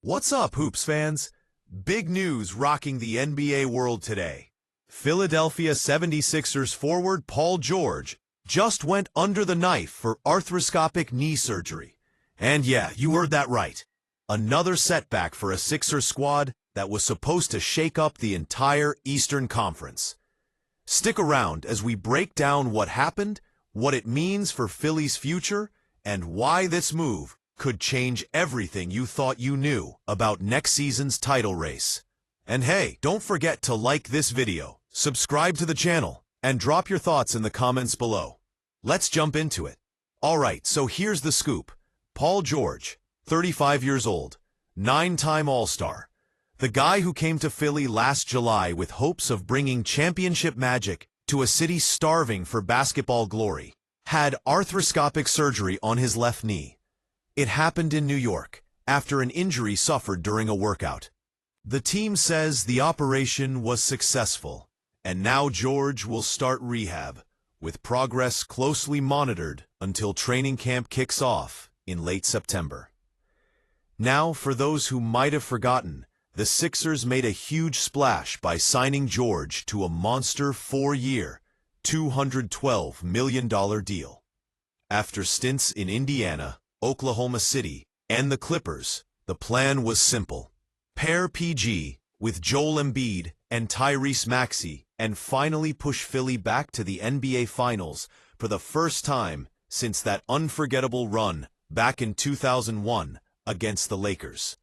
What's up, Hoops fans? Big news rocking the NBA world today. Philadelphia 76ers forward Paul George just went under the knife for arthroscopic knee surgery. And yeah, you heard that right. Another setback for a Sixers squad that was supposed to shake up the entire Eastern Conference. Stick around as we break down what happened, what it means for Philly's future, and why this move could change everything you thought you knew about next season's title race. And hey, don't forget to like this video, subscribe to the channel, and drop your thoughts in the comments below. Let's jump into it. Alright, so here's the scoop. Paul George, 35 years old, 9-time All-Star. The guy who came to Philly last July with hopes of bringing championship magic to a city starving for basketball glory, had arthroscopic surgery on his left knee. It happened in New York, after an injury suffered during a workout. The team says the operation was successful, and now George will start rehab, with progress closely monitored until training camp kicks off in late September. Now, for those who might have forgotten, the Sixers made a huge splash by signing George to a monster 4-year, $212 million deal. After stints in Indiana, Oklahoma City, and the Clippers, the plan was simple. Pair PG with Joel Embiid and Tyrese Maxey and finally push Philly back to the NBA Finals for the first time since that unforgettable run back in 2001 against the Lakers.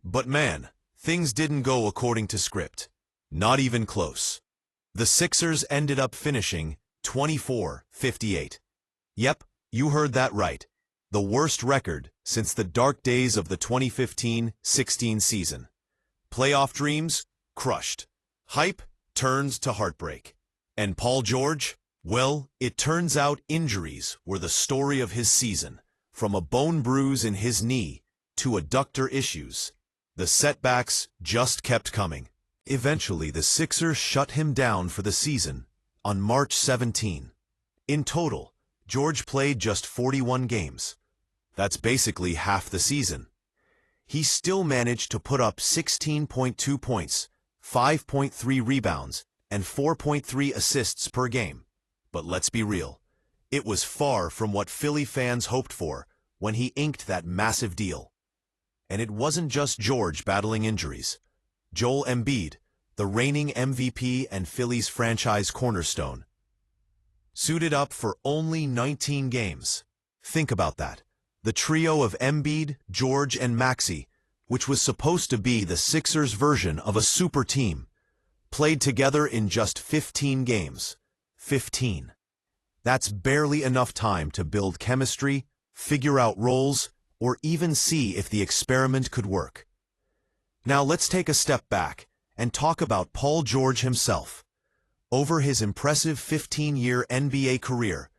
But man, things didn't go according to script. Not even close. The Sixers ended up finishing 24-58. Yep, you heard that right. The worst record since the dark days of the 2015-16 season. Playoff dreams crushed. Hype turns to heartbreak. And Paul George? Well, it turns out injuries were the story of his season. From a bone bruise in his knee to adductor issues, the setbacks just kept coming. Eventually, the Sixers shut him down for the season on March 17. In total, George played just 41 games. That's basically half the season. He still managed to put up 16.2 points, 5.3 rebounds, and 4.3 assists per game. But let's be real, it was far from what Philly fans hoped for when he inked that massive deal. And it wasn't just George battling injuries. Joel Embiid, the reigning MVP and Philly's franchise cornerstone, suited up for only 19 games. Think about that. The trio of Embiid, George, and Maxey, which was supposed to be the Sixers' version of a super team, played together in just 15 games. 15. That's barely enough time to build chemistry, figure out roles, or even see if the experiment could work. Now let's take a step back and talk about Paul George himself. Over his impressive 15-year NBA career,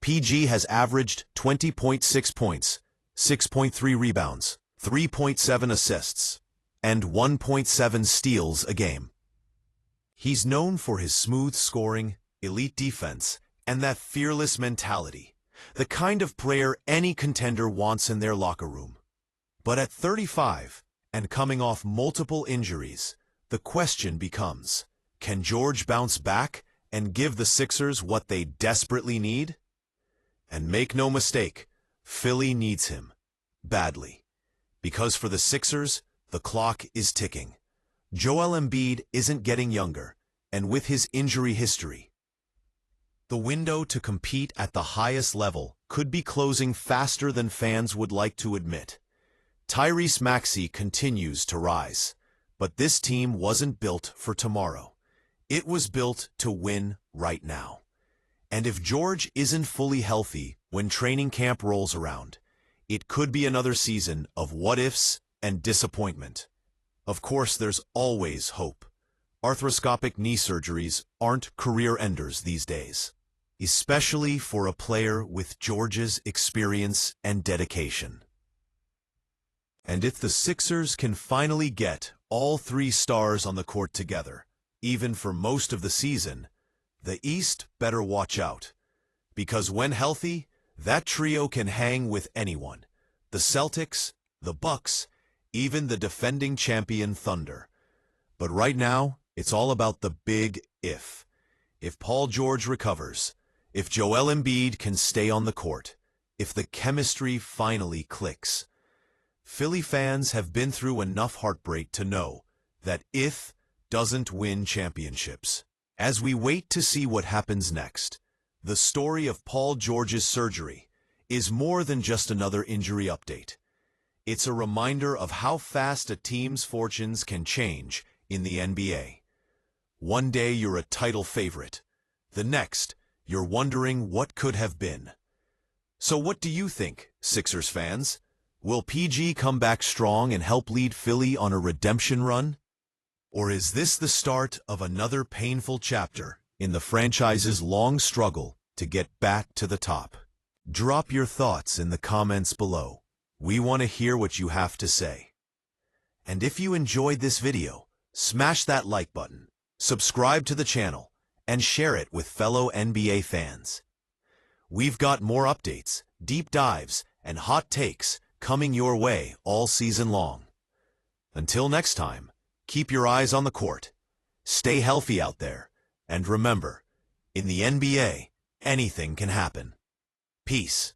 PG has averaged 20.6 points, 6.3 rebounds, 3.7 assists, and 1.7 steals a game. He's known for his smooth scoring, elite defense, and that fearless mentality, the kind of player any contender wants in their locker room. But at 35, and coming off multiple injuries, the question becomes, can George bounce back and give the Sixers what they desperately need? And make no mistake, Philly needs him. Badly. Because for the Sixers, the clock is ticking. Joel Embiid isn't getting younger, and with his injury history, the window to compete at the highest level could be closing faster than fans would like to admit. Tyrese Maxey continues to rise, but this team wasn't built for tomorrow. It was built to win right now. And if George isn't fully healthy when training camp rolls around, it could be another season of what-ifs and disappointment. Of course, there's always hope. Arthroscopic knee surgeries aren't career enders these days, especially for a player with George's experience and dedication. And if the Sixers can finally get all three stars on the court together, even for most of the season, the East better watch out. Because when healthy, that trio can hang with anyone. The Celtics, the Bucks, even the defending champion Thunder. But right now, it's all about the big if. If Paul George recovers, if Joel Embiid can stay on the court, if the chemistry finally clicks. Philly fans have been through enough heartbreak to know that if doesn't win championships. As we wait to see what happens next, the story of Paul George's surgery is more than just another injury update. It's a reminder of how fast a team's fortunes can change in the NBA. One day you're a title favorite. The next, you're wondering what could have been. So what do you think, Sixers fans? Will PG come back strong and help lead Philly on a redemption run? Or is this the start of another painful chapter in the franchise's long struggle to get back to the top? Drop your thoughts in the comments below. We want to hear what you have to say. And if you enjoyed this video, smash that like button, subscribe to the channel, and share it with fellow NBA fans. We've got more updates, deep dives, and hot takes coming your way all season long. Until next time, keep your eyes on the court, stay healthy out there, and remember, in the NBA, anything can happen. Peace.